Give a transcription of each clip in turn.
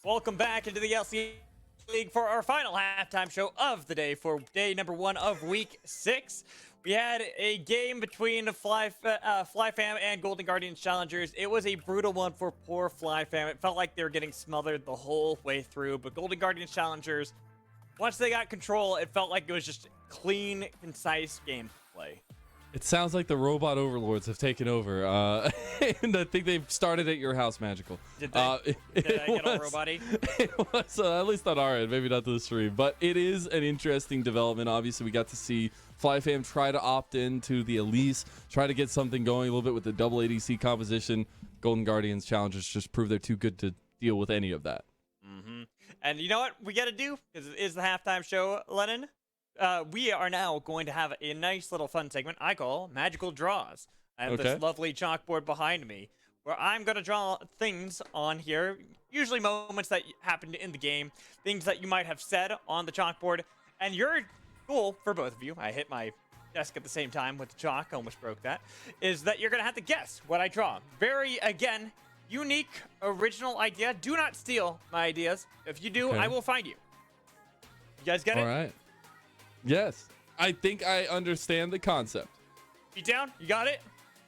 Welcome back into the LCS League for our final halftime show of the day for day number 1 of week 6. We had a game between FLYF and Golden Guardians Challengers. It was a brutal one for poor FLYF. It felt like they were getting smothered the whole way through, but Golden Guardians Challengers, once they got control, it felt like it was just clean, concise gameplay. It sounds like the robot overlords have taken over, and I think they've started at your house, Magical. Did they? Did I get all robot-y? It was, at least on our end, maybe not to the stream, but it is an interesting development. Obviously, we got to see FlyFam try to opt into the Elise, try to get something going a little bit with the double ADC composition. Golden Guardians Challengers just prove they're too good to deal with any of that. And you know what we got to do? Because it is the halftime show, Lennon. We are now going to have a nice little fun segment I call Magical Draws. I have this lovely chalkboard behind me where I'm going to draw things on here, usually moments that happened in the game, things that you might have said on the chalkboard. And your goal for both of you, I hit my desk at the same time with the chalk, almost broke that, is that you're going to have to guess what I draw. Very, again, unique, original idea. Do not steal my ideas. If you do, I will find you. You guys get it? All right. Yes. I think I understand the concept. Beat down? You got it?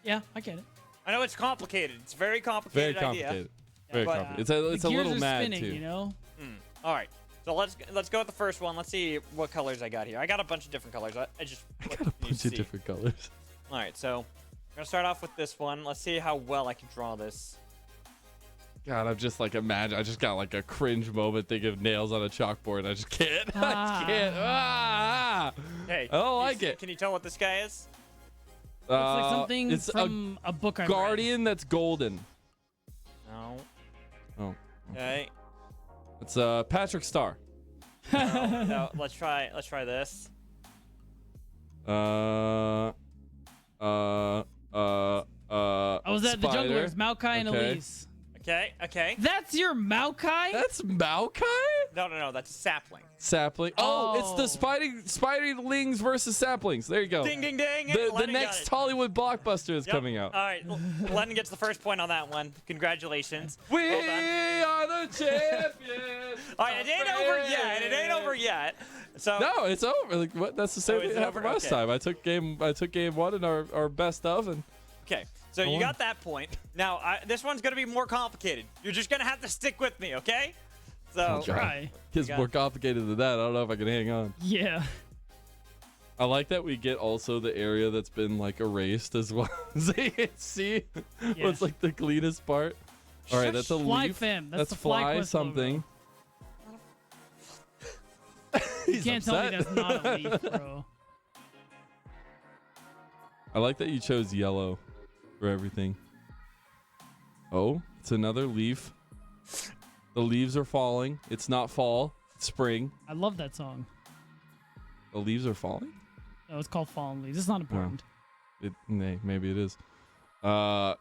Yeah, I get it. I know it's complicated. It's a very complicated Very complicated. idea. Very but, complicated. It's a little mad spinning, too. You know? All right. So let's go with the first one. Let's see what colors I got here. I got a bunch of different colors. I got a bunch of different colors. All right. So I'm gonna start off with this one. Let's see how well I can draw this. God, I'm just like I just got like a cringe moment thinking of nails on a chalkboard. I just can't. I just can't. Hey, I don't like it. Can you tell what this guy is? It's like something it's from a book I read. Guardian that's golden. No. Oh. Okay. It's Patrick Star. No, let's try this. Oh, was that the Spider. junglers, Maokai and Elise. Okay. That's your Maokai? That's Maokai? No, that's a sapling. Sapling. Oh, it's the Spiderlings versus Saplings. There you go. Ding, ding, ding. The next Hollywood blockbuster is coming out. All right, Lennon gets the first point on that one. Congratulations. We are the champions. All right, it ain't over yet. It ain't over yet. So no, it's over. Like what? That's the same thing that happened last time. I took game 1 and our best of and. Okay, so you got that point. Now this one's gonna be more complicated. You're just gonna have to stick with me, okay? So try. It's more complicated than that. I don't know if I can hang on. Yeah. I like that we get also the area that's been like erased as well. So you can see what's like the cleanest part. All right, that's a leaf. FlyFam. That's the fly something. You can't tell me that's not a leaf, bro. I like that you chose yellow for everything. Oh, it's another leaf. The leaves are falling. It's not fall. It's spring. I love that song. The leaves are falling? No, it's called Fallen Leaves. It's not important. Maybe it is. Yeah,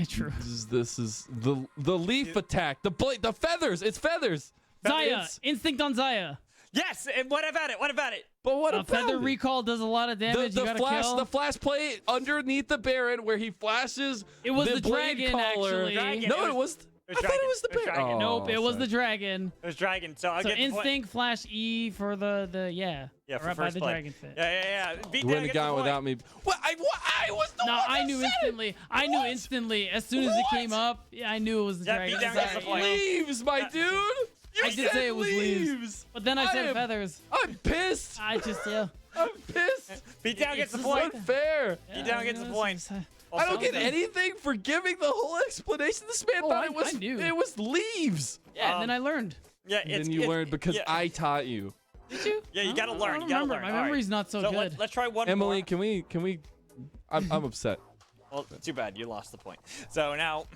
true. This is the leaf attack. The feathers. It's feathers. Zaya. Instinct on Zaya. yes. And what about it? What about it? But what about feather it? recall does a lot of damage. You gotta kill. The flash play underneath the Baron where he flashes. It was the blade dragon, collar. actually. Dragon. No, it was. I thought it was the Baron. dragon. Oh, Nope, it was sorry. the dragon. It was dragon. So I'll So get the point. instinct flash E for the Yeah, for right by first the blood. dragon fit. Yeah. Beat You down wouldn't have gets gone the point. without me. What? I was the No, one I that knew said it. instantly. I knew What? instantly. As soon as it came up, yeah, I knew it was the Yeah, dragon. beat down gets the point. Leaves, my dude. You I did said say it was leaves. leaves. But then I said feathers. I'm pissed. I just, yeah. I'm pissed. Beat down gets It's the just point. like Unfair. Beat down gets the point. I don't get Also- anything for giving the whole explanation. This man Oh, thought I knew. it was leaves. Yeah, and then I learned. Yeah, And then you learned because I taught you. Did you? Yeah, you gotta I learn. don't You gotta remember. learn. My All right. memory's not so good. Let's try one Emily, more. can we? I'm upset. Well, too bad you lost the point. So now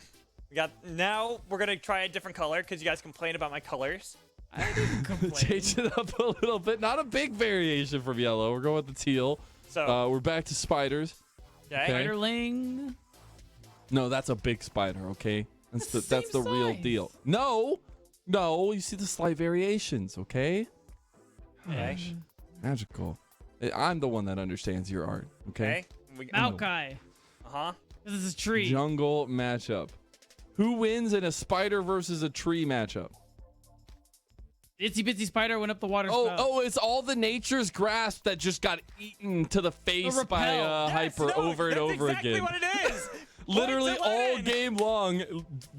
we're gonna try a different color because you guys complained about my colors. I didn't complain. Change it up a little bit. Not a big variation from yellow. We're going with the teal. So We're back to spiders. okay. Spiderling. No, that's a big spider. Okay, that's the the same real size. deal. No, you see the slight variations. Okay, Okay. magical. I'm the one that understands your art. Okay. Okay. Maokai. Uh-huh. This is a tree. Jungle matchup. Who wins in a spider versus a tree matchup? Itsy Bitsy Spider went up the water spout. Oh, it's all the Nature's Grasp that just got eaten to the face by Hyper over and over exactly again. What it is. Literally all game long,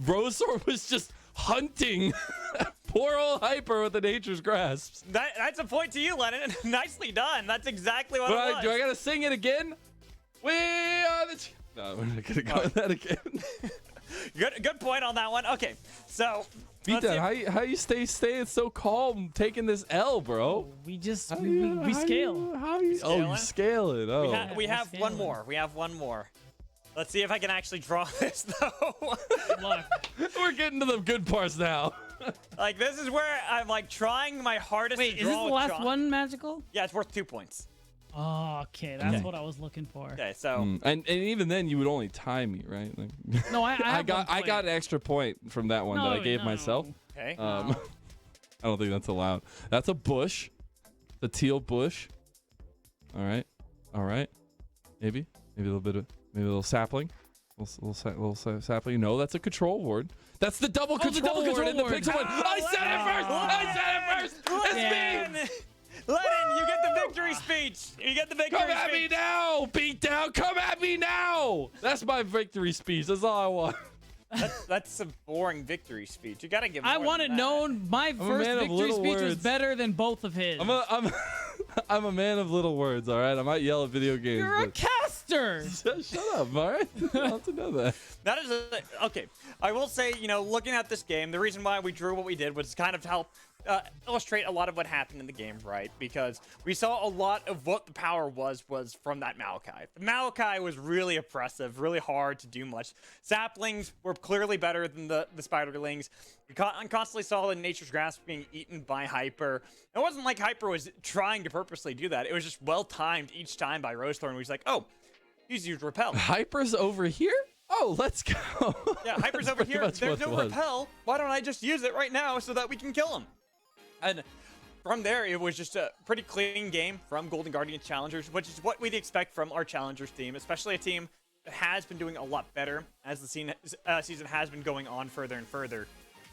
Rosor was just hunting poor old Hyper with the Nature's Grasps. That's a point to you, Lennon. Nicely done. That's exactly what it was. Do I gotta sing it again? We are the... No, we're not gonna go with that again. Good point on that one. Okay, so... Beat that. How you staying so calm taking this L, bro? We just we scale. You scale it. Oh, we have one more. We have one more. Let's see if I can actually draw this though. Look, we're getting to the good parts now. Like this is where I'm like trying my hardest. Wait, to draw is this the last one magical? Yeah, it's worth 2 points. Oh, okay, that's what I was looking for. Okay, so and even then you would only tie me, right? Like, no, I got an extra point from that one that I gave myself. Okay. I don't think that's allowed. That's a bush, the teal bush. All right. Maybe a little sapling, little sapling. No, that's a control ward. That's the double control ward in the pixel one. I said it first. It's me. Lennon, you get the victory speech. You get the victory speech. Come at me now, beatdown. Come at me now. That's my victory speech. That's all I want. That's a boring victory speech. You gotta give. I want it known. My first victory speech was better than both of his. I'm a man of little words. All right, I might yell at video games. You're a caster. Shut up. All right, I don't have to know that. That is okay. I will say, looking at this game, the reason why we drew what we did was kind of to help illustrate a lot of what happened in the game, right? Because we saw a lot of what the power was from that Maokai. The Maokai was really oppressive, really hard to do much. Saplings were clearly better than the Spiderlings. We constantly saw the Nature's Grasp being eaten by Hyper. It wasn't like Hyper was trying to purposely do that. It was just well-timed each time by Rosethorn. He's like, oh, he's used Repel. Hyper's over here? Oh, let's go. Yeah, Hyper's over here. There's no Repel. Why don't I just use it right now so that we can kill him? And from there, it was just a pretty clean game from Golden Guardian Challengers, which is what we'd expect from our Challengers team, especially a team that has been doing a lot better as the season has been going on further and further.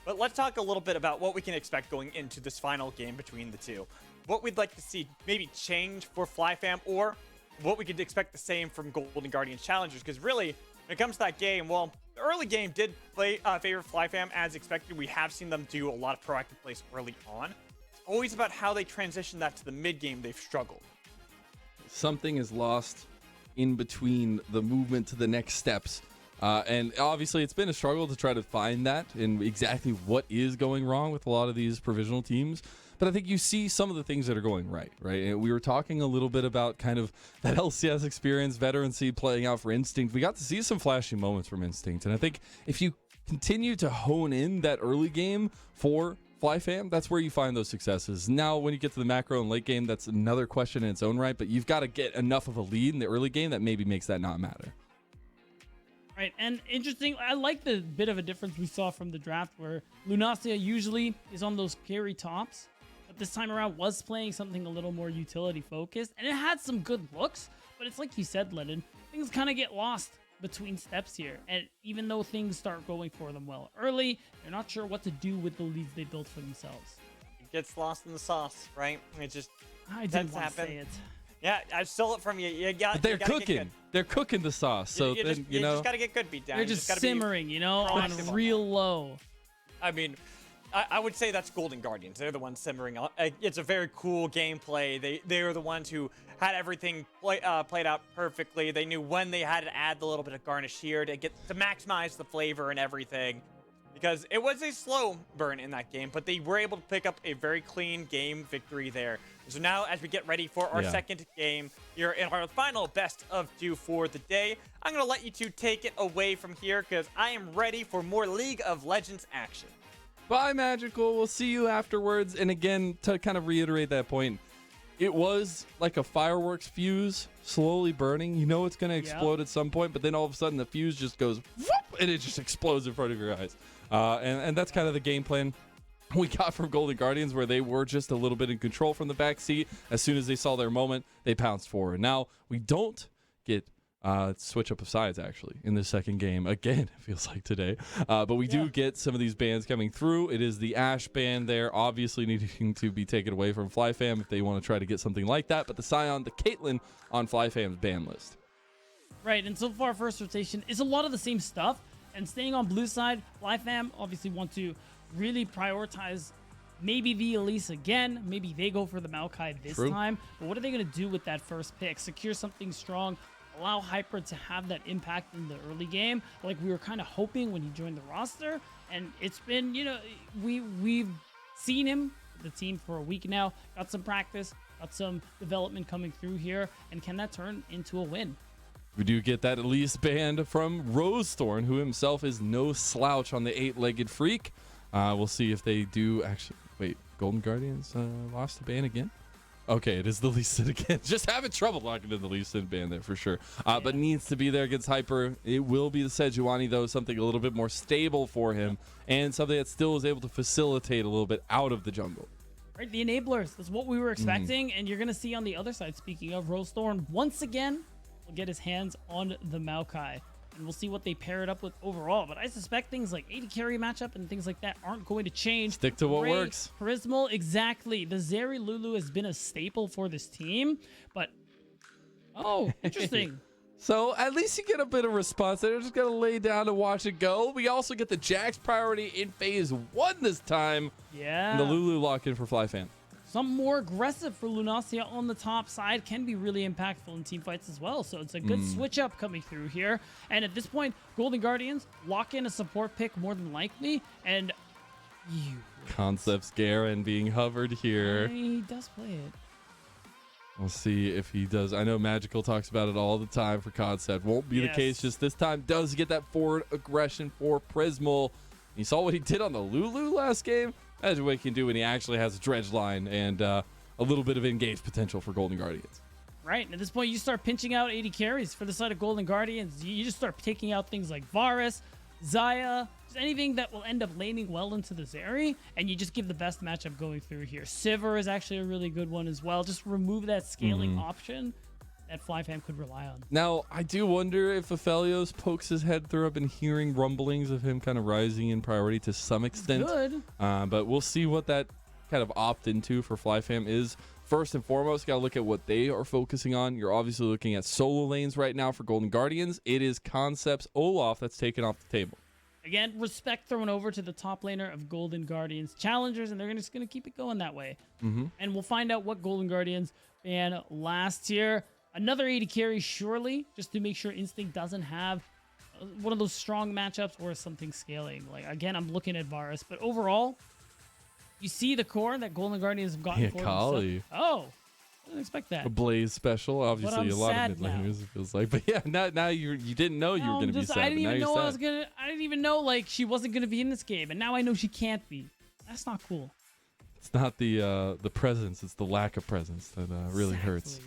But let's talk a little bit about what we can expect going into this final game between the two. What we'd like to see maybe change for FlyFam, or what we could expect the same from Golden Guardian Challengers, because really, when it comes to that game, well, the early game did favor FlyFam as expected. We have seen them do a lot of proactive plays early on. It's always about how they transition that to the mid game. They've struggled. Something is lost in between the movement to the next steps. And obviously, it's been a struggle to try to find that and exactly what is going wrong with a lot of these provisional teams. But I think you see some of the things that are going right? And we were talking a little bit about kind of that LCS experience, veterancy playing out for Instinct. We got to see some flashy moments from Instinct. And I think if you continue to hone in that early game for FlyFam, that's where you find those successes. Now, when you get to the macro and late game, that's another question in its own right. But you've got to get enough of a lead in the early game that maybe makes that not matter. Right, and interesting, I like the bit of a difference we saw from the draft where Lunacia usually is on those carry tops, but this time around was playing something a little more utility focused, and it had some good looks, but it's like you said, Lennon, things kind of get lost between steps here, and even though things start going for them well early, they're not sure what to do with the leads they built for themselves. It gets lost in the sauce, right? It just I didn't want to say it. Yeah, I stole it from you. But they're cooking. They're cooking the sauce. So you just gotta get good beat down. They're just simmering, on real low. I mean, I would say that's Golden Guardians. They're the ones simmering. It's a very cool gameplay. They were the ones who had everything played out perfectly. They knew when they had to add the little bit of garnish here to maximize the flavor and everything. Because it was a slow burn in that game, but they were able to pick up a very clean game victory there. So now, as we get ready for our second game here in our final best of 2 for the day, I'm going to let you two take it away from here because I am ready for more League of Legends action. Bye, Magical. We'll see you afterwards. And again, to kind of reiterate that point, it was like a fireworks fuse slowly burning. You know it's going to explode at some point, but then all of a sudden the fuse just goes whoop, and it just explodes in front of your eyes. And that's kind of the game plan we got from Golden Guardians, where they were just a little bit in control from the back seat. As soon as they saw their moment, they pounced forward. Now, we don't get switch up of sides actually in the second game. Again, it feels like today. But we do get some of these bans coming through. It is the Ashe ban there, obviously needing to be taken away from FlyFam if they want to try to get something like that. But the Sion, the Caitlyn on FlyFam's ban list. Right, and so far first rotation is a lot of the same stuff. And staying on blue side, FlyFam obviously want to really prioritize maybe the Elise again. Maybe they go for the Maokai this time. But what are they going to do with that first pick? Secure something strong, allow Hyper to have that impact in the early game like we were kind of hoping when he joined the roster. And it's been, you know, we've seen him, the team, for a week now. Got some practice, got some development coming through here. And can that turn into a win? We do get that Elise band from Rosethorn, who himself is no slouch on the 8-legged freak. We'll see if they do actually. Wait, Golden Guardians lost the ban again? Okay, it is the Lee Sin again. Just having trouble locking in the Lee Sin ban there for sure. But needs to be there against Hyper. It will be the Sejuani, though, something a little bit more stable for him and something that still is able to facilitate a little bit out of the jungle. Right, the enablers. That's what we were expecting. And you're going to see on the other side, speaking of, Rosethorn once again will get his hands on the Maokai. And we'll see what they pair it up with overall. But I suspect things like AD carry matchup and things like that aren't going to change. Stick to what works. Charismal, exactly. The Zeri Lulu has been a staple for this team. But, oh, interesting. So at least you get a bit of response. They're just going to lay down and watch it go. We also get the Jax priority in phase 1 this time. Yeah. And the Lulu lock in for FlyFam. Some more aggressive for Lunacia on the top side can be really impactful in team fights as well. So it's a good switch up coming through here. And at this point, Golden Guardians lock in a support pick more than likely. And Concepts Garen being hovered here. He does play it. We'll see if he does. I know Magical talks about it all the time for Concept. Won't be the case just this time. Does get that forward aggression for Prismal. You saw what he did on the Lulu last game. Imagine what he can do when he actually has a dredge line and a little bit of engaged potential for Golden Guardians. Right, and at this point, you start pinching out 80 carries for the side of Golden Guardians. You just start taking out things like Varus, Xayah, just anything that will end up laning well into the Zeri, and you just give the best matchup going through here. Sivir is actually a really good one as well. Just remove that scaling option that FlyFam could rely on. Now, I do wonder if Aphelios pokes his head through. I've been hearing rumblings of him kind of rising in priority to some extent. Good. But we'll see what that kind of opt into for FlyFam is. First and foremost, got to look at what they are focusing on. You're obviously looking at solo lanes right now for Golden Guardians. It is Concepts Olaf that's taken off the table. Again, respect thrown over to the top laner of Golden Guardians Challengers, and they're just going to keep it going that way. And we'll find out what Golden Guardians ban last year. Another 80 carry, surely, just to make sure Instinct doesn't have one of those strong matchups or something scaling. Like, again, I'm looking at Varus, but overall, you see the core that Golden Guardians have gotten for Kali. Oh, I didn't expect that. A Blaze special, obviously a lot of mid laners, it feels like. But yeah, now you didn't know you were going to be sad. I didn't even know I didn't even know like she wasn't going to be in this game, and now I know she can't be. That's not cool. It's not the presence; it's the lack of presence that really hurts.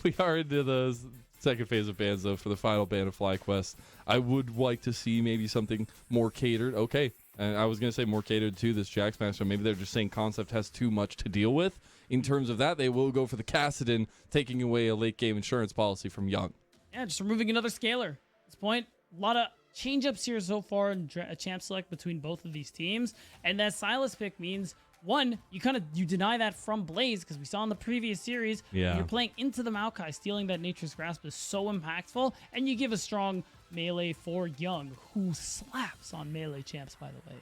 We are into the second phase of bans, though, for the final ban of FlyQuest. I would like to see maybe something more catered. Okay, and I was going to say more catered to this Jax match, so maybe they're just saying Concept has too much to deal with. In terms of that, they will go for the Kassadin, taking away a late-game insurance policy from Young. Yeah, just removing another scaler. At this point, a lot of change-ups here so far in champ select between both of these teams. And that Sylas pick means, one, you deny that from Blaze, because we saw in the previous series, when you're playing into the Maokai, stealing that Nature's Grasp is so impactful, and you give a strong melee for Young, who slaps on melee champs, by the way.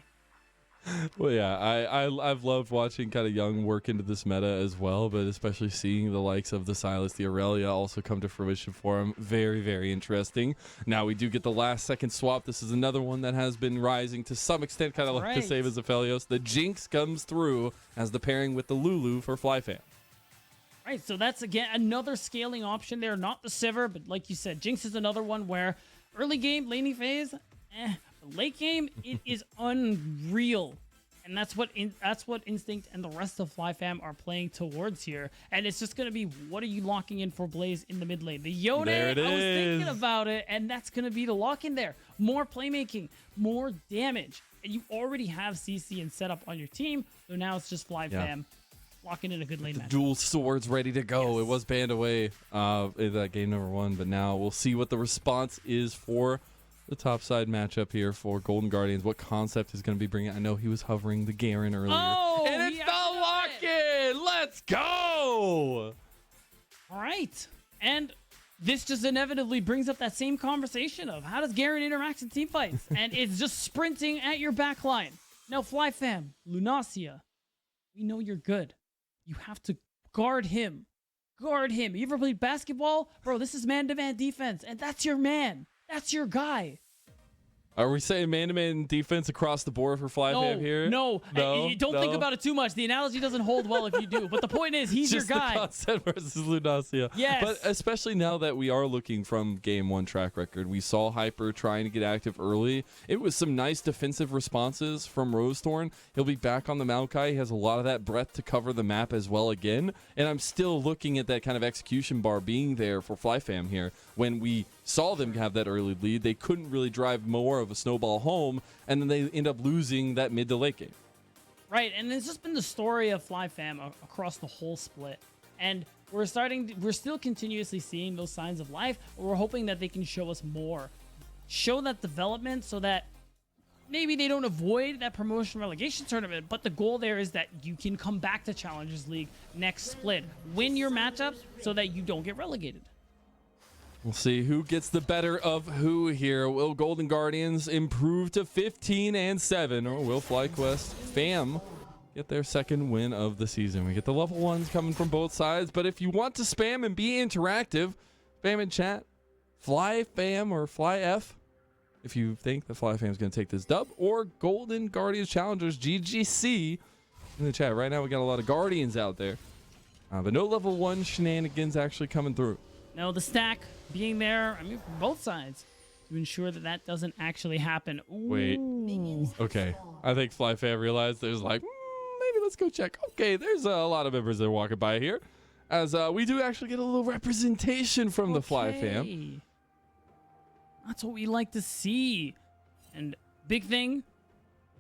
Well, yeah, I've loved watching kind of Young work into this meta as well, but especially seeing the likes of the Sylas, the Aurelia also come to fruition for him. Very, very interesting. Now we do get the last second swap. This is another one that has been rising to some extent, kind of like the same as Aphelios. The Jinx comes through as the pairing with the Lulu for FlyFam. Right, so that's, again, another scaling option there. Not the Sivir, but like you said, Jinx is another one where early game, laning phase, late game, it is unreal. And that's what Instinct and the rest of FlyFam are playing towards here. And it's just going to be, what are you locking in for Blaze in the mid lane? The Yone, I was thinking about it, and that's going to be the lock in there. More playmaking, more damage. And you already have CC and setup on your team, so now it's just FlyFam. locking in a good lane match. Dual swords ready to go. Yes. It was banned away in that game number 1, but now we'll see what the response is for the top side matchup here for Golden Guardians. What concept is going to be bringing? I know he was hovering the Garen earlier. Oh, and it's the lock-in! Let's go! All right. And this just inevitably brings up that same conversation of how does Garen interact in team fights? And it's just sprinting at your back line. Now, FlyFam, Lunacia, we know you're good. You have to guard him. Guard him. You ever played basketball? Bro, this is man-to-man defense, and that's your man. That's your guy. Are we saying man-to-man defense across the board for FlyFam here? No. Don't think about it too much. The analogy doesn't hold well if you do. But the point is, he's your guy. Just the concept versus Lunacia. Yes. But especially now that we are looking from game 1 track record, we saw Hyper trying to get active early. It was some nice defensive responses from Rosethorn. He'll be back on the Maokai. He has a lot of that breadth to cover the map as well again. And I'm still looking at that kind of execution bar being there for FlyFam here. When we saw them have that early lead, they couldn't really drive more of a snowball home, and then they end up losing that mid to late game. Right, and it's just been the story of FlyFam across the whole split. And we're still continuously seeing those signs of life, but we're hoping that they can show us more. Show that development so that maybe they don't avoid that promotion relegation tournament, but the goal there is that you can come back to Challengers League next split. Win your matchups so that you don't get relegated. We'll see who gets the better of who here. Will Golden Guardians improve to 15-7, or will FlyQuest Fam get their second win of the season? We get the level 1s coming from both sides, but if you want to spam and be interactive, spam in chat, FlyFam or FlyF, if you think that FlyFam is going to take this dub, or Golden Guardians Challengers GGC in the chat. Right now we got a lot of Guardians out there, but no level 1 shenanigans actually coming through. No, the stack being there, I mean, from both sides, to ensure that that doesn't actually happen. Ooh. Wait. Okay. I think FlyFam realized there's like, maybe let's go check. Okay, there's a lot of members that are walking by here. As we do actually get a little representation from the FlyFam. That's what we like to see. And big thing,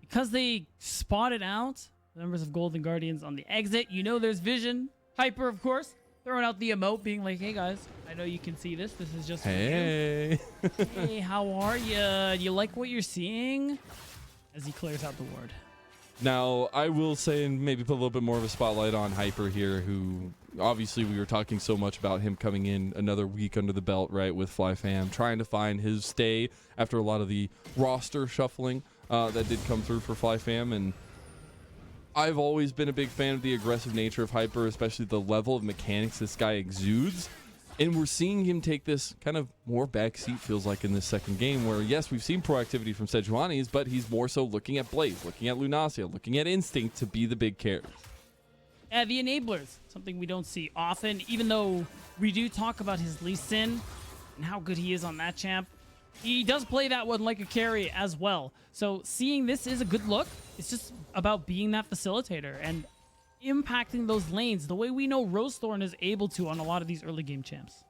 because they spotted out the members of Golden Guardians on the exit, you know there's vision. Hyper, of course. Throwing out the emote, being like, hey guys, I know you can see this. This is just for you. Hey, how are you? Do you like what you're seeing? As he clears out the ward. Now, I will say, and maybe put a little bit more of a spotlight on Hyper here, who obviously we were talking so much about him coming in another week under the belt, right, with FlyFam, trying to find his stay after a lot of the roster shuffling that did come through for FlyFam. And I've always been a big fan of the aggressive nature of Hyper, especially the level of mechanics this guy exudes. And we're seeing him take this kind of more backseat, feels like, in this second game, where, yes, we've seen proactivity from Sejuani's, but he's more so looking at Blaze, looking at Lunacia, looking at Instinct to be the big carry. Yeah, the enablers, something we don't see often, even though we do talk about his Lee Sin and how good he is on that champ. He does play that one like a carry as well. So seeing this is a good look. It's just about being that facilitator and impacting those lanes the way we know Rosethorn is able to on a lot of these early game champs.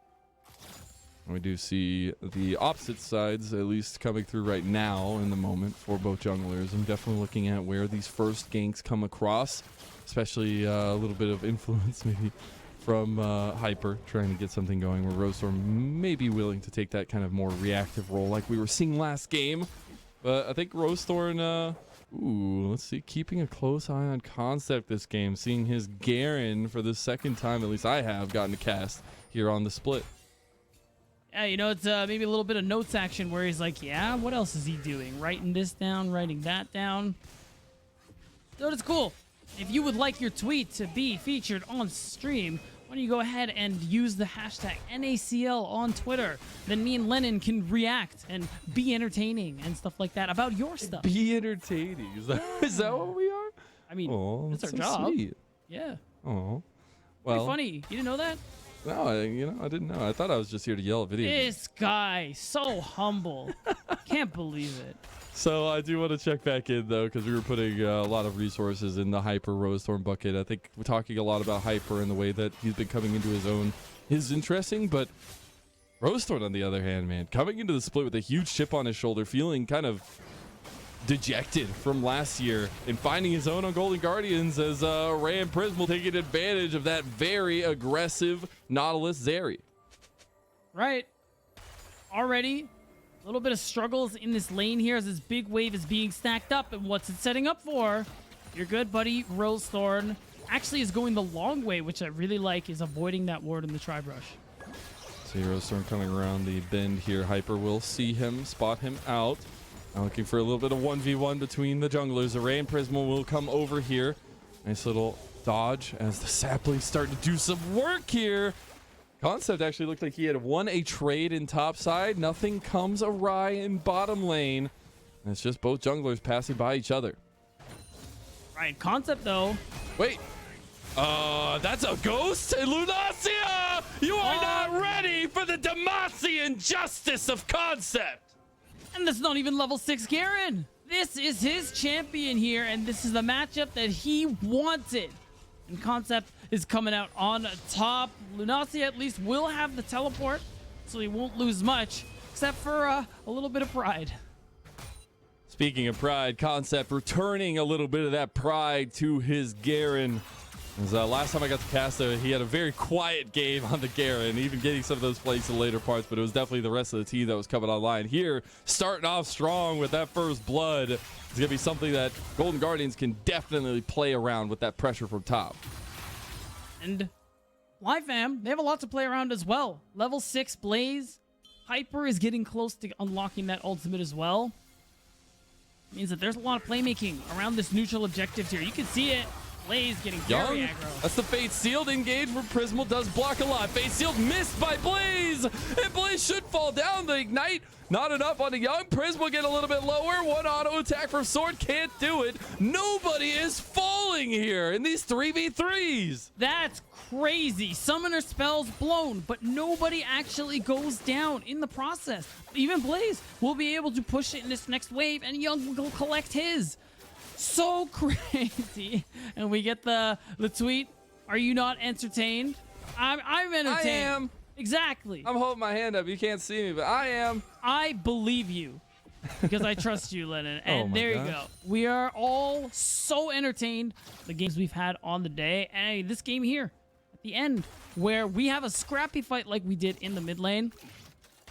We do see the opposite sides at least coming through right now in the moment for both junglers. I'm definitely looking at where these first ganks come across, especially a little bit of influence maybe from Hyper trying to get something going, where Rosethorn may be willing to take that kind of more reactive role like we were seeing last game. But I think Rosethorn, let's see, keeping a close eye on concept this game, seeing his Garen for the second time, at least I have, gotten a cast here on the split. Yeah, you know, it's maybe a little bit of notes action where he's like, yeah, what else is he doing? Writing this down, writing that down. So it's cool. If you would like your tweet to be featured on stream, why don't you go ahead and use the hashtag NACL on Twitter? Then me and Lennon can react and be entertaining and stuff like that about your stuff. Be entertaining. Is that what we are? I mean, that's our so job. Sweet. Yeah. Oh, Pretty well. funny. You didn't know that? No, I didn't know. I thought I was just here to yell at video games. This guy, so humble. Can't believe it. So I do want to check back in, though, because we were putting a lot of resources in the Hyper Rosethorn bucket. I think we're talking a lot about Hyper and the way that he's been coming into his own is interesting, but Rosethorn, on the other hand, man, coming into the split with a huge chip on his shoulder, feeling kind of dejected from last year and finding his own on Golden Guardians as Ray and Prismal taking advantage of that very aggressive Nautilus Zeri. Right. Already a little bit of struggles in this lane here as this big wave is being stacked up. And what's it setting up for? Your good buddy Rosethorn actually is going the long way, which I really like, is avoiding that ward in the tri-brush. See Rosethorn coming around the bend here. Hyper will see him, spot him out. Now looking for a little bit of 1v1 between the junglers. Array and Prismal will come over here. Nice little dodge as the saplings start to do some work here. Concept actually looked like he had won a trade in top side. Nothing comes awry in bottom lane. And it's just both junglers passing by each other. Right, Concept though. Wait. That's a ghost? Lunacia! You are not ready for the Demacian justice of Concept! And that's not even level 6 Garen. This is his champion here, and this is the matchup that he wanted. And Concept is coming out on top. Lunacia at least will have the teleport, so he won't lose much, except for a little bit of pride. Speaking of pride, Concept returning a little bit of that pride to his Garen. As, last time I got to cast it, he had a very quiet game on the Garen, even getting some of those plays in later parts, but it was definitely the rest of the team that was coming online. Here, starting off strong with that first blood. It's going to be something that Golden Guardians can definitely play around with that pressure from top. And FLYF, they have a lot to play around as well. Level 6 Blaze. Hyper is getting close to unlocking that ultimate as well. Means that there's a lot of playmaking around this neutral objective here. You can see it. Blaze getting very aggro. That's the Fate Sealed engage from Prismal. Does block a lot. Fate Sealed missed by Blaze. And Blaze should fall down. The Ignite, not enough on the Young. Prismal get a little bit lower. One auto attack from Sword. Can't do it. Nobody is falling here in these 3v3s. That's crazy. Summoner spells blown, but nobody actually goes down in the process. Even Blaze will be able to push it in this next wave, and Young will collect his. So crazy. And we get the tweet. Are you not entertained? I'm entertained. I am. Exactly. I'm holding my hand up. You can't see me, but I am. I believe you because I trust you, Lennon. And there you go. We are all so entertained. The games we've had on the day. And hey, this game here at the end where we have a scrappy fight like we did in the mid lane.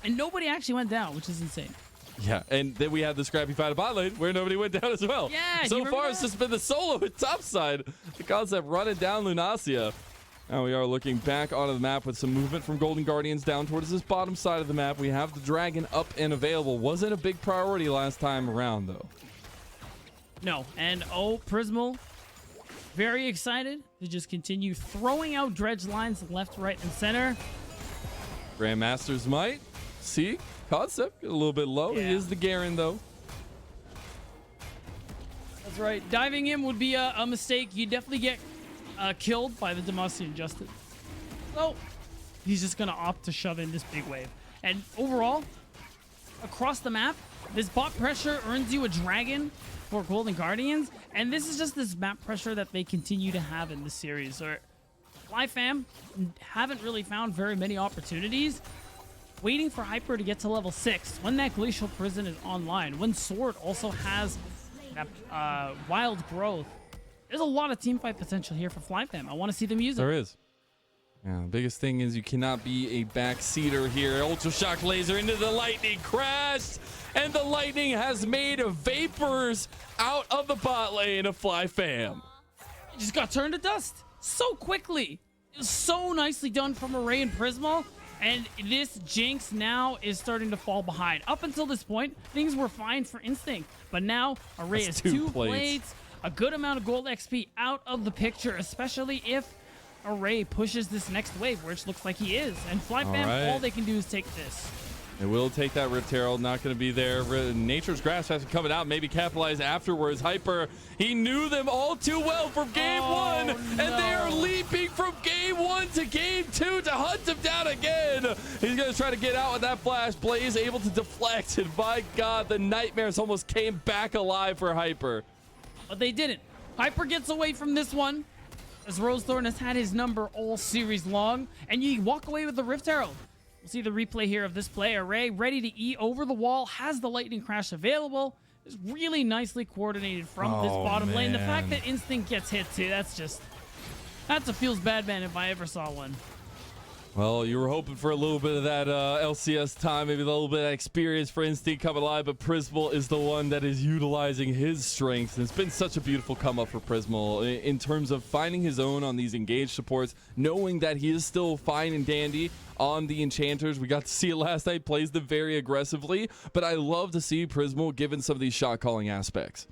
And nobody actually went down, which is insane. Yeah, and then we had the scrappy fight of bot lane where nobody went down as well. Yeah, so far it's just been the solo with topside. The Concept running down Lunacia. Now we are looking back onto the map with some movement from Golden Guardians down towards this bottom side of the map. We have the dragon up and available. Wasn't a big priority last time around though. No, and Prismal, very excited to just continue throwing out dredge lines left, right, and center. Grandmaster's might. See? Concept get a little bit low. Yeah. He is the Garen though. That's right. Diving in would be a mistake. You definitely get killed by the Demacian Justice. So he's just gonna opt to shove in this big wave. And overall, across the map, this bot pressure earns you a dragon for Golden Guardians, and this is just this map pressure that they continue to have in this series. Or FLYF haven't really found very many opportunities. Waiting for Hyper to get to level 6 when that Glacial Prison is online, when Sword also has that wild growth. There's a lot of teamfight potential here for FLYF. I want to see them use it. There is. Yeah, the biggest thing is you cannot be a backseater here. Ultra Shock Laser into the Lightning crashed, and the Lightning has made vapors out of the bot lane of FLYF. It just got turned to dust so quickly. It was so nicely done from Array and Prismal. And this Jinx now is starting to fall behind. Up until this point, things were fine for Instinct. But now, Array has two plates, a good amount of gold XP out of the picture, especially if Array pushes this next wave, which looks like he is. And FLYF, all they can do is take this. They will take that Rift Herald, not going to be there. Nature's Grasp has to come out, maybe capitalize afterwards. Hyper, he knew them all too well from game one, and they are leaping from game 1 to game 2 to hunt him down again. He's going to try to get out with that flash. Blaze able to deflect, and my God, the nightmares almost came back alive for Hyper. But they didn't. Hyper gets away from this one, as Rosethorn has had his number all series long, and you walk away with the Rift Herald. We'll see the replay here of this play. Array ready to E over the wall, has the Lightning Crash available. is really nicely coordinated from this bottom lane. The fact man. that Instinct gets hit too, that's a feels bad man if I ever saw one. Well, you were hoping for a little bit of that LCS time, maybe a little bit of experience for Instinct coming alive, but Prismal is the one that is utilizing his strengths. And it's been such a beautiful come up for Prismal in terms of finding his own on these engaged supports, knowing that he is still fine and dandy on the enchanters. We got to see it last night, plays them very aggressively, but I love to see Prismal given some of these shot calling aspects.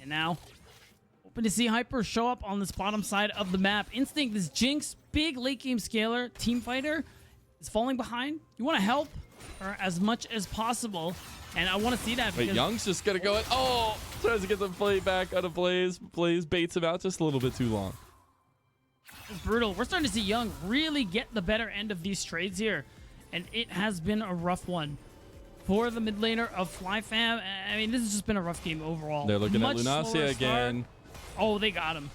And now, hoping to see Hyper show up on this bottom side of the map. Instinct, this Jinx, big late game scaler, team fighter, is falling behind. You want to help her as much as possible, and I want to see that. Wait, Young's just going to go in. Oh, tries to get the play back out of Blaze. Blaze baits him out just a little bit too long. It's brutal. We're starting to see Young really get the better end of these trades here, and it has been a rough one for the mid laner of FlyFam. I mean, this has just been a rough game overall. They're looking at Lunacia again. Oh, they got him.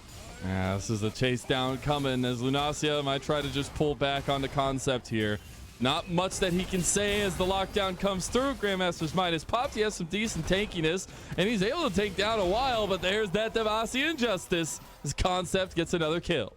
Yeah, this is a chase down coming as Lunacia might try to just pull back on the concept here. Not much that he can say as the lockdown comes through. Grandmaster's Might is popped. He has some decent tankiness, and he's able to take down a while, but there's that Devasi injustice. His concept gets another kill.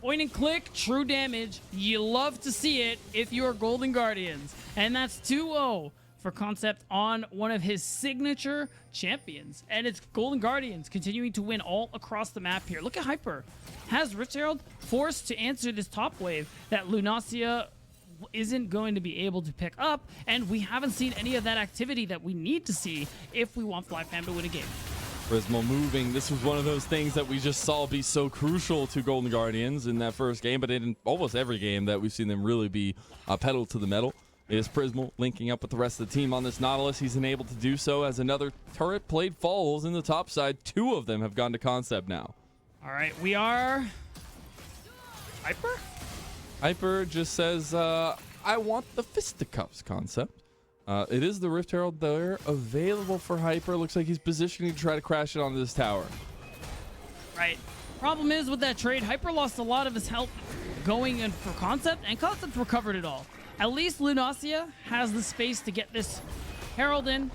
Point and click, true damage. You love to see it if you are Golden Guardians. And that's 2-0 for Concept on one of his signature champions. And it's Golden Guardians continuing to win all across the map here. Look at Hyper. Has Rift Herald forced to answer this top wave that Lunacia isn't going to be able to pick up, and we haven't seen any of that activity that we need to see if we want FlyFam to win a game. Prismal moving. This was one of those things that we just saw be so crucial to Golden Guardians in that first game, but in almost every game that we've seen them really be pedal to the metal. Is Prismal linking up with the rest of the team on this Nautilus. He's enabled to do so as another turret plate falls in the top side. 2 of them have gone to Concept now. All right, we are... Hyper? Hyper just says, I want the fisticuffs, Concept. It is the Rift Herald there available for Hyper. Looks like he's positioning to try to crash it onto this tower. Right. Problem is with that trade, Hyper lost a lot of his health going in for Concept, and Concept recovered it all. At least Lunacia has the space to get this Herald in.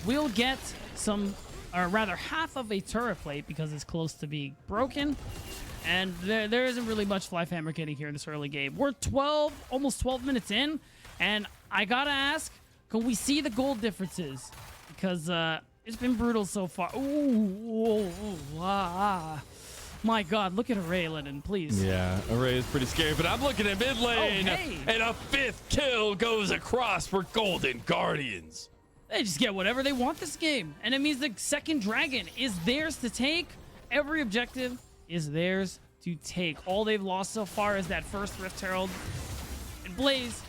We'll get some, or rather half of a turret plate because it's close to being broken. And there isn't really much FlyFam getting here in this early game. We're almost 12 minutes in, and I gotta ask, can we see the gold differences? Because it's been brutal so far. My God, look at Array, Lennon, please. Yeah, Array is pretty scary, but I'm looking at mid lane, and a 5th kill goes across for Golden Guardians. They just get whatever they want this game, and it means the second dragon is theirs to take. Every objective is theirs to take. All they've lost so far is that first Rift Herald. And Blaze,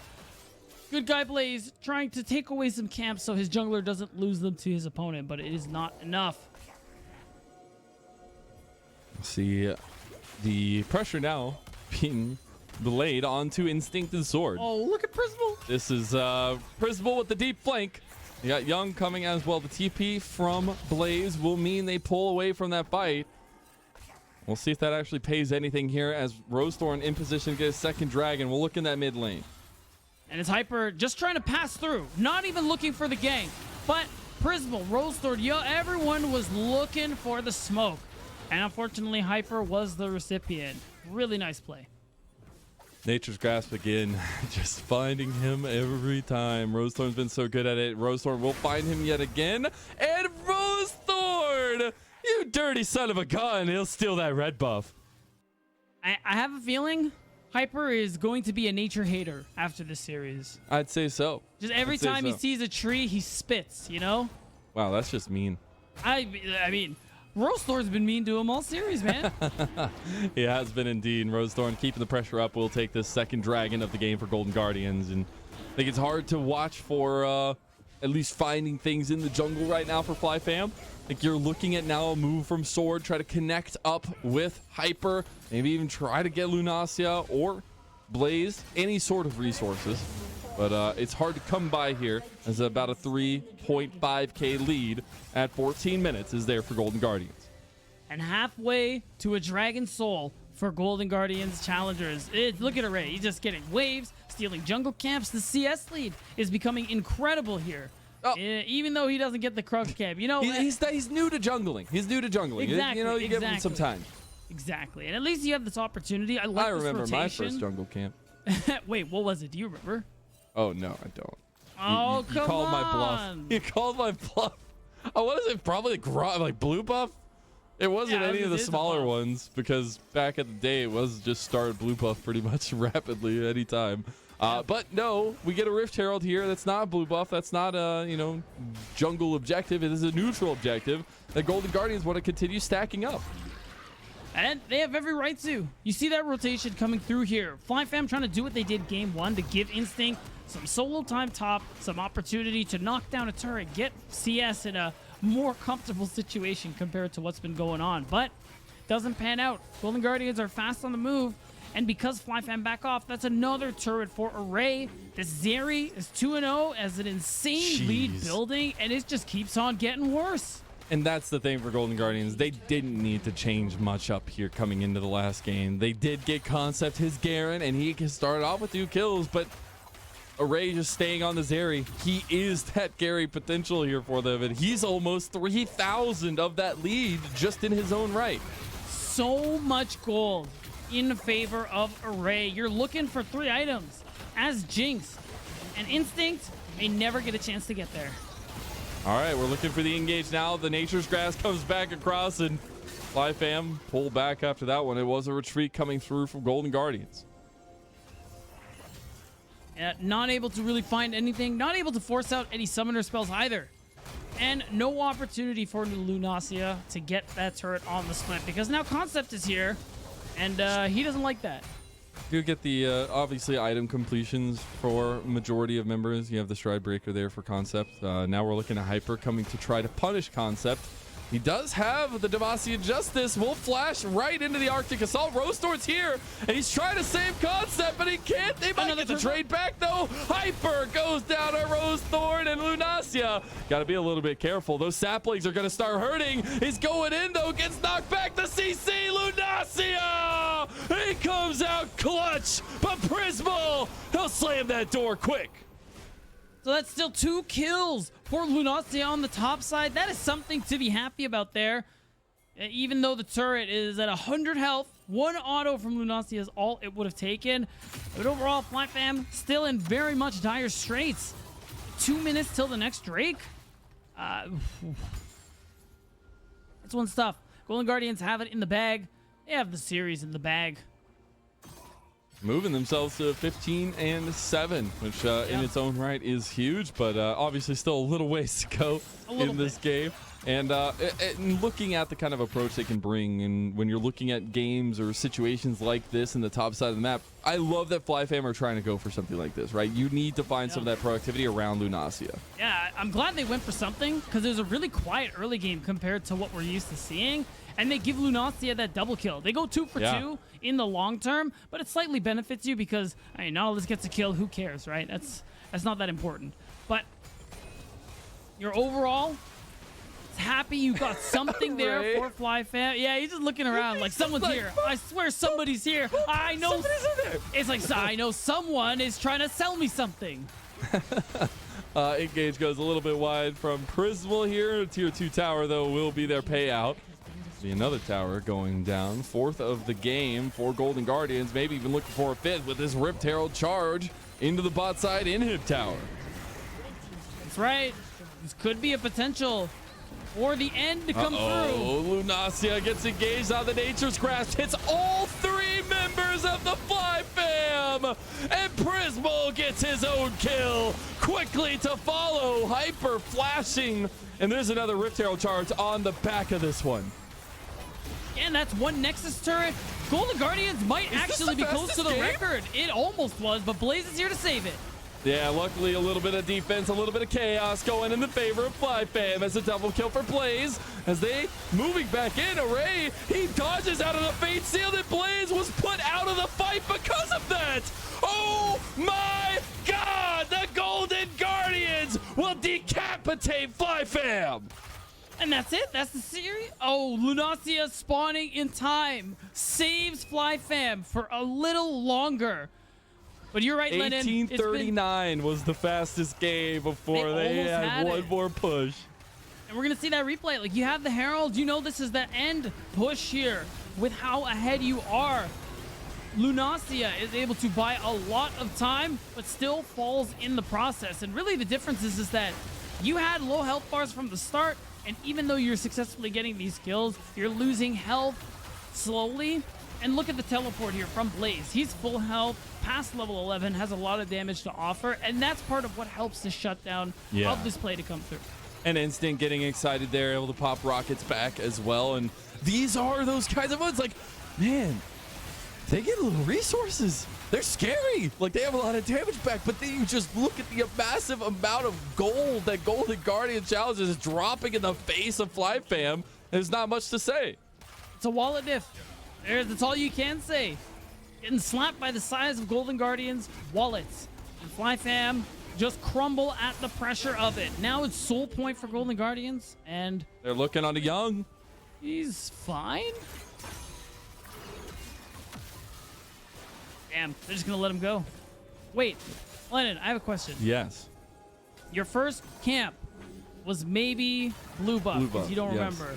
good guy Blaze, trying to take away some camps so his jungler doesn't lose them to his opponent, but it is not enough. See the pressure now being delayed onto Instinct and Sword. Oh, look at Prismal. This is Prismal with the deep flank. You got Young coming as well. The TP from Blaze will mean they pull away from that fight. We'll see if that actually pays anything here as Rosethorn in position to get a second dragon. We'll look in that mid lane. And it's Hyper just trying to pass through, not even looking for the gank. But Prismal, Rosethorn, everyone was looking for the smoke. And unfortunately, Hyper was the recipient. Really nice play. Nature's Grasp again, just finding him every time. Rosethorn's been so good at it. Rosethorn will find him yet again. And Rosethorn, you dirty son of a gun, he'll steal that red buff. I have a feeling Hyper is going to be a nature hater after this series. I'd say so. Just every time he sees a tree, he spits, you know? Wow, that's just mean. I mean... Rosethorn's been mean to him all series, man. He has been indeed. Rosethorn keeping the pressure up will take this second dragon of the game for Golden Guardians. And I think it's hard to watch for at least finding things in the jungle right now for FlyFam. I think you're looking at now a move from Sword, try to connect up with Hyper, maybe even try to get Lunacia or Blaze, any sort of resources. But it's hard to come by here as about a 3.5k lead at 14 minutes is there for Golden Guardians. And halfway to a Dragon Soul for Golden Guardians Challengers. Look at Array. He's just getting waves, stealing jungle camps. The CS lead is becoming incredible here Oh. Even though he doesn't get the crush camp. You know, he's new to jungling. He's new to jungling. Exactly, you know, you give him some time. Exactly. And at least you have this opportunity. I like I remember this my rotation. first jungle camp. Wait, what was it? Do you remember? Oh, no, I don't. Oh, you come called on. my bluff. You called my bluff. Oh, what is it? Probably like blue buff? It wasn't any of the smaller ones because back in the day it was just started blue buff pretty much rapidly at any time. But no, we get a Rift Herald here. That's not blue buff. That's not a jungle objective. It is a neutral objective that Golden Guardians want to continue stacking up. And they have every right to. You see that rotation coming through here. FlyFam trying to do what they did game 1 to give Instinct some solo time top, some opportunity to knock down a turret, get CS in a more comfortable situation compared to what's been going on. But doesn't pan out. Golden Guardians are fast on the move. And because FlyFam back off, that's another turret for Array. This Zeri is 2-0 as an insane lead building, and it just keeps on getting worse. And that's the thing for Golden Guardians. They didn't need to change much up here coming into the last game. They did get Concept his Garen, and he started off with 2 kills, but Array just staying on the Zeri. He is that Gary potential here for them, and he's almost 3,000 of that lead just in his own right. So much gold in favor of Array. You're looking for 3 items as Jinx, and Instinct may never get a chance to get there. All right, we're looking for the engage now. The Nature's Grass comes back across, and FlyFam pull back after that one. It was a retreat coming through from Golden Guardians. Not able to really find anything, not able to force out any summoner spells either. And no opportunity for Lunacia to get that turret on the split because now Concept is here, and he doesn't like that. You get the obviously item completions for majority of members. You have the Stride Breaker there for Concept. Now we're looking at Hyper coming to try to punish Concept. He does have the Demacia Justice. Will flash right into the Arctic Assault. Rosethorn's here, and he's trying to save Concept, but he can't. They might get the trade back, though. Hyper goes down to Rosethorn, and Lunacia got to be a little bit careful. Those saplings are going to start hurting. He's going in, though. Gets knocked back. The CC, Lunacia! He comes out clutch, but Prismal, he'll slam that door quick. So that's still 2 kills for Lunacia on the top side. That is something to be happy about there. Even though the turret is at 100 health, 1 auto from Lunacia is all it would have taken. But overall, FlyFam still in very much dire straits. 2 minutes till the next Drake. That's one stuff. Golden Guardians have it in the bag. They have the series in the bag. Moving themselves to 15-7, which in its own right is huge, but obviously still a little ways to go in this game. And looking at the kind of approach they can bring, and when you're looking at games or situations like this in the top side of the map, I love that FlyFam are trying to go for something like this, right? You need to find some of that productivity around Lunacia. Yeah, I'm glad they went for something, because it was a really quiet early game compared to what we're used to seeing. And they give Lunacia that double kill. They go 2 for 2 in the long term, but it slightly benefits you because, I mean, not all this gets a kill. Who cares, right? That's not that important. But your overall, happy you got something there for FlyFam. Yeah, he's just looking around like someone's here. I swear somebody's here. I know. Somebody's in there. It's like, I know someone is trying to sell me something. Engage goes a little bit wide from Prismal here. Tier 2 tower, though, will be their payout. See another tower going down. 4th of the game for Golden Guardians. Maybe even looking for a 5th with this Rift Herald charge into the bot side inhib tower. That's right. This could be a potential for the end to come through. Lunacia gets engaged on the Nature's Grasp. Hits all 3 members of the FlyFam. And Prismal gets his own kill. Quickly to follow. Hyper flashing. And there's another Rift Herald charge on the back of this one. And that's 1 Nexus turret. Golden Guardians might actually be close to the record. It almost was, but Blaze is here to save it. Yeah, luckily a little bit of defense, a little bit of chaos going in the favor of FlyFam as a double kill for Blaze. As they moving back in, Array, he dodges out of the Fate Seal, and Blaze was put out of the fight because of that. Oh my God, the Golden Guardians will decapitate FlyFam. And that's it. That's the series. Oh, Lunacia spawning in time saves FlyFam for a little longer. But you're right, Lennon. 1839 was the fastest game before they had one more push. And we're going to see that replay. Like, you have the Herald. You know this is the end push here with how ahead you are. Lunacia is able to buy a lot of time, but still falls in the process. And really the difference is that you had low health bars from the start, and even though you're successfully getting these kills, you're losing health slowly. And look at the teleport here from Blaze. He's full health, past level 11, has a lot of damage to offer, and that's part of what helps the shutdown of this play to come through. And Instinct getting excited there, able to pop rockets back as well. And these are those kinds of ones, like, man, they get little resources. They're scary. Like, they have a lot of damage back, but then you just look at the massive amount of gold that Golden Guardian Challengers is dropping in the face of FLYF. There's not much to say. It's a wallet diff. That's all you can say. Getting slapped by the size of Golden Guardians wallets. And FLYF just crumble at the pressure of it. Now it's soul point for Golden Guardians, and they're looking on the young. He's fine. Damn, they're just gonna let him go. Wait, Lennon, I have a question. Yes. Your first camp was maybe blue buff, because you don't remember.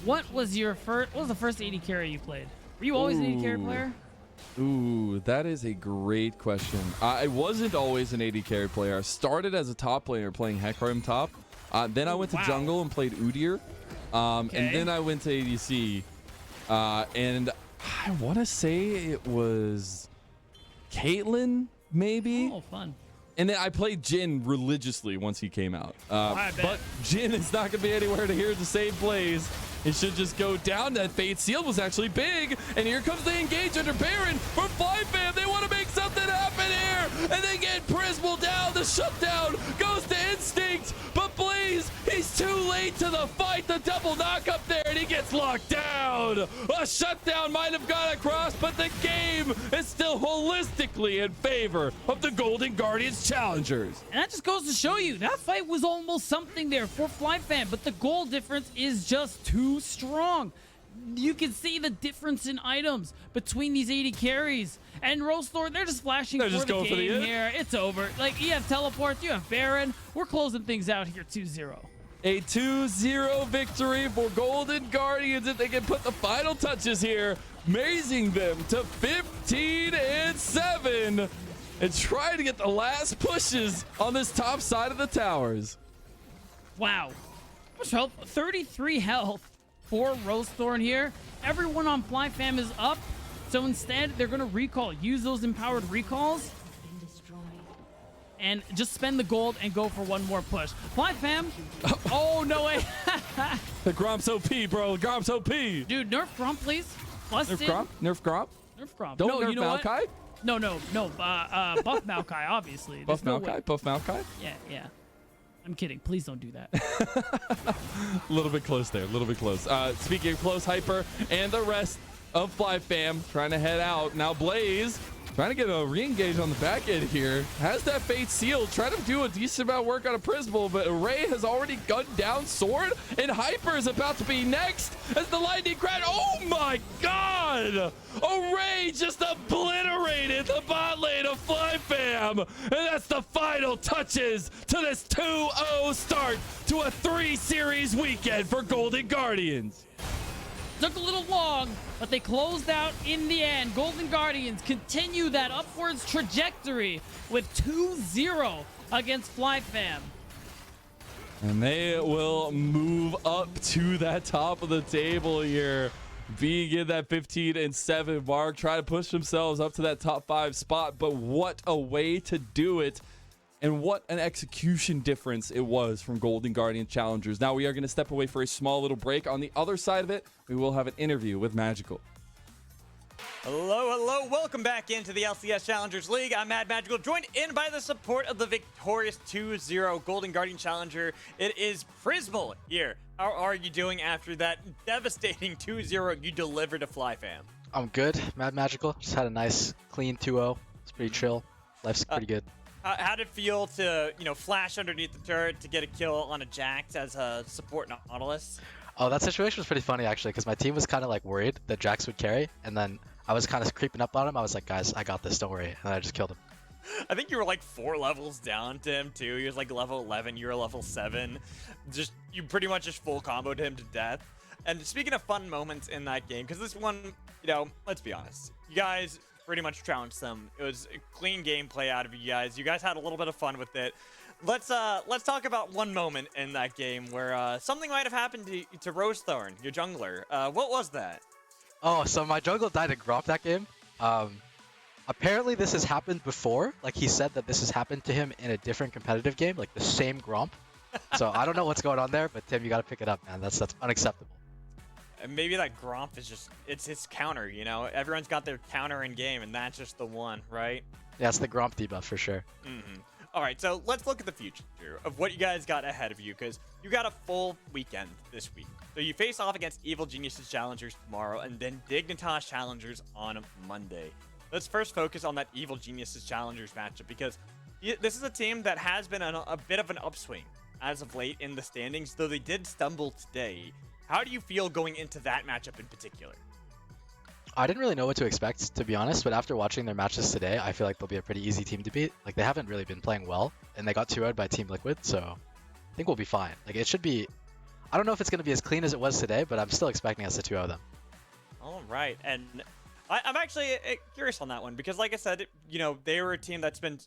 What was your first? What was the first AD carry you played? Were you always an AD carry player? Ooh, that is a great question. I wasn't always an AD carry player. I started as a top player playing Hecarim top. Then I went to jungle and played Udyr. And then I went to ADC. And I want to say it was Caitlyn, maybe. Oh, fun. And then I played Jhin religiously once he came out. But Jhin is not going to be anywhere to here to save Blaze. It should just go down. That Fate Seal was actually big. And here comes the engage under Baron for FLYF. They want to make something happen here. And they get Prismal down. The shutdown goes to Instinct. But Blaze, he's too late to the fight. The double knock up there, and he gets locked down. A shutdown might have gone across, but the game is still holistically in favor of the Golden Guardians Challengers. And that just goes to show you, that fight was almost something there for FLYF, but the goal difference is just too strong. You can see the difference in items between these 80 carries. And Roastor, they're just flashing for the game here. It's over. Like, you have teleport, you have Baron. We're closing things out here 2-0. A 2-0 victory for Golden Guardians if they can put the final touches here, raising them to 15-7 and trying to get the last pushes on this top side of the towers. Wow. Much health? 33 health for Roasthorn here. Everyone on FLYF is up. So instead, they're going to recall. Use those empowered recalls. And just spend the gold and go for one more push. FLYF. Oh, no way. The Gromp's OP, bro. The Gromp's OP. Dude, nerf Gromp, please. Nerf Gromp? Nerf Gromp? Nerf Gromp. Don't nerf Maokai? No. Buff Maokai, obviously. Buff Maokai? Buff Maokai? Yeah. I'm kidding. Please don't do that. A little bit close there. A little bit close. Speaking of close, Hyper and the rest of FLYF trying to head out. Now Blaze trying to get a re-engage on the back end here. Has that Fate Seal. Trying to do a decent amount of work on a Prismal, but Array has already gunned down Sword, and Hyper is about to be next as the Lightning Crash. Oh my God! Array just obliterated the bot lane of FLYF, and that's the final touches to this 2-0 start to a 3-series weekend for Golden Guardians. Took a little long, but they closed out in the end. Golden Guardians continue that upwards trajectory with 2-0 against FLYF. And they will move up to that top of the table here, being in that 15-7 mark, try to push themselves up to that top 5 spot. But what a way to do it. And what an execution difference it was from Golden Guardian Challengers. Now we are going to step away for a small little break. On the other side of it, we will have an interview with Magical. Hello. Welcome back into the LCS Challengers League. I'm Mad Magical, joined in by the support of the victorious 2-0 Golden Guardian Challenger. It is Prismal here. How are you doing after that devastating 2-0 you delivered to FLYF? I'm good, Mad Magical. Just had a nice, clean 2-0. It's pretty chill. Life's pretty good. How did it feel to, flash underneath the turret to get a kill on a Jax as a support Nautilus? Oh, that situation was pretty funny, actually, because my team was kind of, worried that Jax would carry, and then I was kind of creeping up on him. I was like, guys, I got this, don't worry, and I just killed him. I think you were like 4 levels down to him too. He was like level 11, you were level 7. You pretty much just full comboed him to death. And speaking of fun moments in that game, because this one, let's be honest, you guys pretty much trounced them. It was a clean gameplay out of you guys. You guys had a little bit of fun with it. Let's talk about one moment in that game where something might have happened to Rosethorn, your jungler. What was that? Oh, so my jungle died to Gromp that game. Apparently this has happened before. Like he said that this has happened to him in a different competitive game, like the same Gromp. So I don't know what's going on there, but Tim, you got to pick it up, man. That's unacceptable. And maybe that Gromp is it's his counter, Everyone's got their counter in game, and that's just the one, right? Yeah, it's the Gromp debuff for sure. All right, so let's look at the future of what you guys got ahead of you, because you got a full weekend this week. So you face off against Evil Geniuses Challengers tomorrow, and then Dignitas Challengers on Monday. Let's first focus on that Evil Geniuses Challengers matchup, because this is a team that has been a bit of an upswing as of late in the standings, though they did stumble today. How do you feel going into that matchup in particular? I didn't really know what to expect, to be honest, but after watching their matches today, I feel like they'll be a pretty easy team to beat. Like, they haven't really been playing well, and they got 2-0'd by Team Liquid, so I think we'll be fine. Like, it should be... I don't know if it's going to be as clean as it was today, but I'm still expecting us to 2-0 them. All right, and I'm actually curious on that one, because like I said, they were a team that's been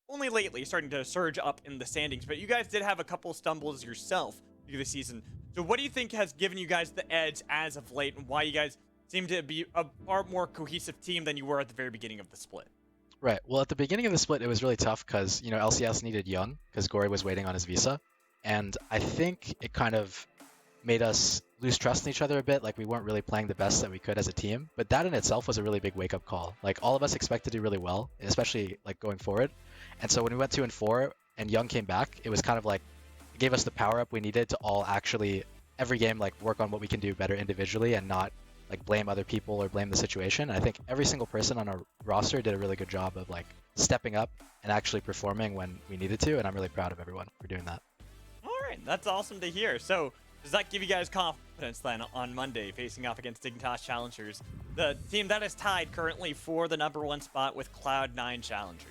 only lately starting to surge up in the standings, but you guys did have a couple stumbles yourself through the season. So what do you think has given you guys the edge as of late, and why you guys seem to be a far more cohesive team than you were at the very beginning of the split? Right. Well, at the beginning of the split, it was really tough because, LCS needed Young because Gory was waiting on his visa. And I think it kind of made us lose trust in each other a bit. Like, we weren't really playing the best that we could as a team. But that in itself was a really big wake-up call. Like, all of us expected to do really well, especially, like, going forward. And so when we went 2-4 and Young came back, it was kind of like, it gave us the power-up we needed to all actually, every game, like, work on what we can do better individually and not like blame other people or blame the situation. I think every single person on our roster did a really good job of like stepping up and actually performing when we needed to, and I'm really proud of everyone for doing that. All right, that's awesome to hear. So does that give you guys confidence then on Monday facing off against Dignitas Challengers, the team that is tied currently for the #1 spot with Cloud9 Challengers?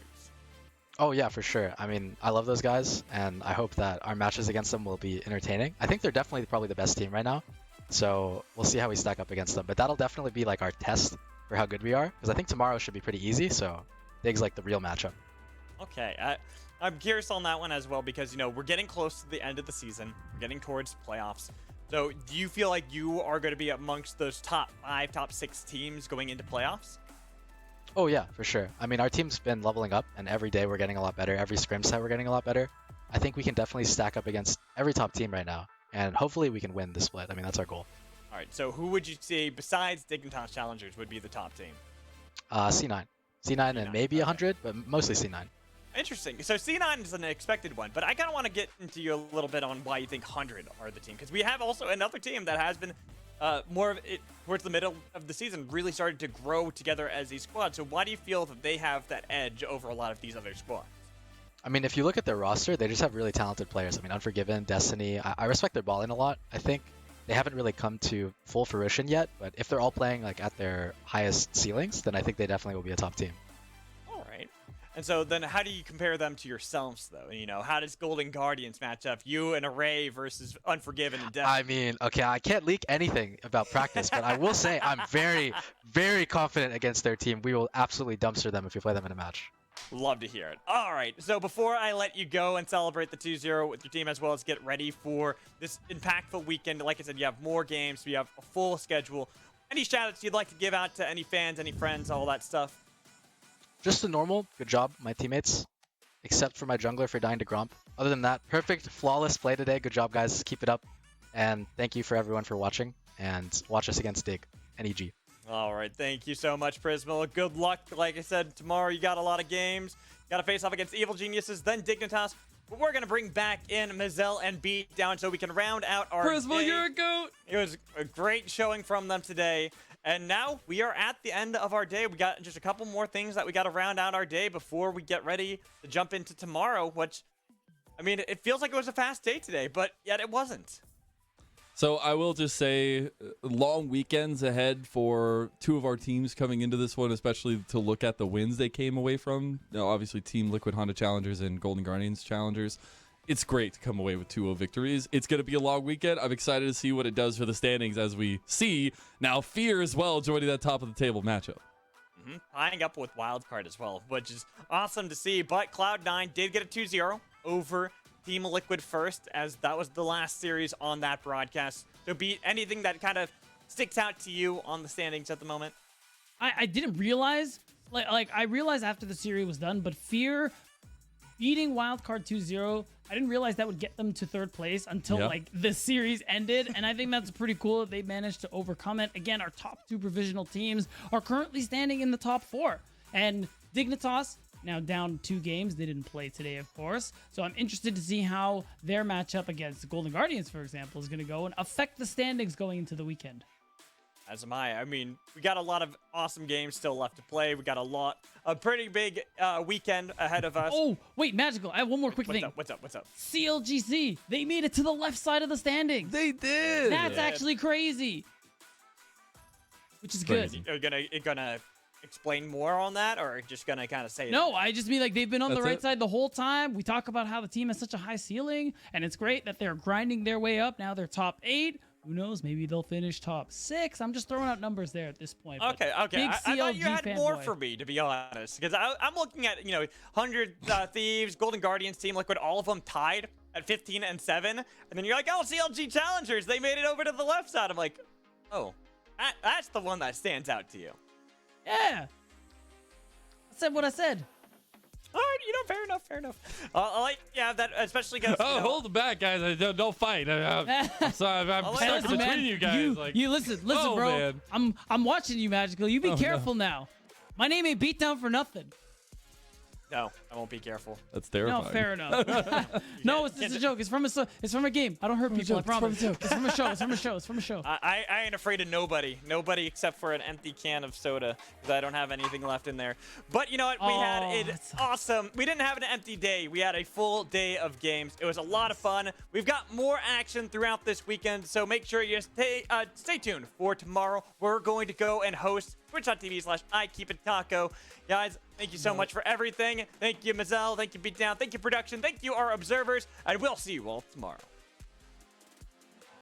Oh yeah, for sure. I mean, I love those guys, and I hope that our matches against them will be entertaining. I think they're definitely probably the best team right now. So we'll see how we stack up against them. But that'll definitely be like our test for how good we are. Because I think tomorrow should be pretty easy. So Dig's like the real matchup. Okay. I'm curious on that one as well because, we're getting close to the end of the season. We're getting towards playoffs. So do you feel like you are going to be amongst those top 5, top 6 teams going into playoffs? Oh, yeah, for sure. I mean, our team's been leveling up. And every day we're getting a lot better. Every scrim set we're getting a lot better. I think we can definitely stack up against every top team right now. And hopefully we can win the split. I mean, that's our goal. All right, so who would you say, besides Dignitas Challengers, would be the top team? C9. C9 and maybe 100, but mostly C9. Interesting. So C9 is an expected one, but I kind of want to get into you a little bit on why you think 100 are the team. Because we have also another team that has been more of it towards the middle of the season, really started to grow together as a squad. So why do you feel that they have that edge over a lot of these other squads? I mean, if you look at their roster, they just have really talented players. I mean, Unforgiven, Destiny, I respect their balling a lot. I think they haven't really come to full fruition yet, but if they're all playing like at their highest ceilings, then I think they definitely will be a top team. All right. And so then how do you compare them to yourselves, though? How does Golden Guardians match up? You and Array versus Unforgiven and Destiny. I mean, okay, I can't leak anything about practice, but I will say I'm very, very confident against their team. We will absolutely dumpster them if we play them in a match. Love to hear it. All right, so before I let you go and celebrate the 2-0 with your team as well as get ready for this impactful weekend, like I said, you have more games, we have a full schedule. Any shout-outs you'd like to give out to any fans, any friends, all that stuff? Just the normal. Good job, my teammates. Except for my jungler for dying to Gromp. Other than that, perfect, flawless play today. Good job, guys. Keep it up. And thank you for everyone for watching. And watch us against Dig and EG. All right, thank you so much, Prismal. Good luck. Like I said, tomorrow you got a lot of games. Got to face off against Evil Geniuses, then Dignitas. But we're going to bring back in Mazel and Beatdown so we can round out our Prismal, day. you're a goat. It was a great showing from them today. And now we are at the end of our day. We got just a couple more things that we got to round out our day before we get ready to jump into tomorrow, which, I mean, it feels like it was a fast day today, but yet it wasn't. So I will just say long weekends ahead for two of our teams coming into this one, especially to look at the wins they came away from. Now, obviously, Team Liquid Honda Challengers and Golden Guardians Challengers. It's great to come away with 2-0 victories. It's going to be a long weekend. I'm excited to see what it does for the standings as we see now Fear as well joining that top of the table matchup. Tying up with Wildcard as well, which is awesome to see. But Cloud9 did get a 2-0 over Team Liquid first, as that was the last series on that broadcast. So beat anything that kind of sticks out to you on the standings at the moment? I didn't realize, like I realized after the series was done, but Fear beating Wildcard 2-0, I didn't realize that would get them to third place until like the series ended. And I think that's pretty cool that they managed to overcome it. Again, our top 2 provisional teams are currently standing in the top 4. And Dignitas, now down 2 games. They didn't play today, of course. So I'm interested to see how their matchup against the Golden Guardians, for example, is going to go and affect the standings going into the weekend. As am I. I mean, we got a lot of awesome games still left to play. We got a pretty big weekend ahead of us. Oh, wait, Magical. I have one more quick thing. What's up? CLGC. They made it to the left side of the standings. They did. That's actually crazy. Which is good. Are you gonna explain more on that, or just gonna kind of say No, that? I just mean like they've been on the That's right it? side the whole time. We talk about how the team has such a high ceiling, and it's great that they're grinding their way up. Now they're top 8. Who knows? Maybe they'll finish top 6. I'm just throwing out numbers there at this point. Okay. Big I thought you CLG had more fanboy. for me, to be honest, because I'm looking at 100 Thieves, Golden Guardians, Team Liquid, all of them tied at 15 and 7, and then you're like, oh, CLG Challengers, they made it over to the left side. I'm like, oh, that's the one that stands out to you. Yeah. I said what I said. All right, fair enough. I like, that, especially against. Oh, hold it back, guys. Don't fight. I'm sorry. I'm Hey, stuck listen, between man, you guys. you listen, oh, bro. man. I'm watching you, Magical. You be Oh, careful now. My name ain't Beatdown for nothing. No, I won't be careful. That's terrifying. No, fair enough. No, it's a joke. It's from a game. I don't hurt people. I promise. It's from a show. I ain't afraid of nobody except for an empty can of soda, because I don't have anything left in there. But you know what? We had it awesome. We didn't have an empty day. We had a full day of games. It was a lot of fun. We've got more action throughout this weekend, so make sure you stay tuned for tomorrow. We're going to go and host twitch.tv/IKeepItTaco. Guys, thank you so much for everything. Thank you, Mazel. Thank you, Beatdown. Thank you, production. Thank you, our observers. And we'll see you all tomorrow.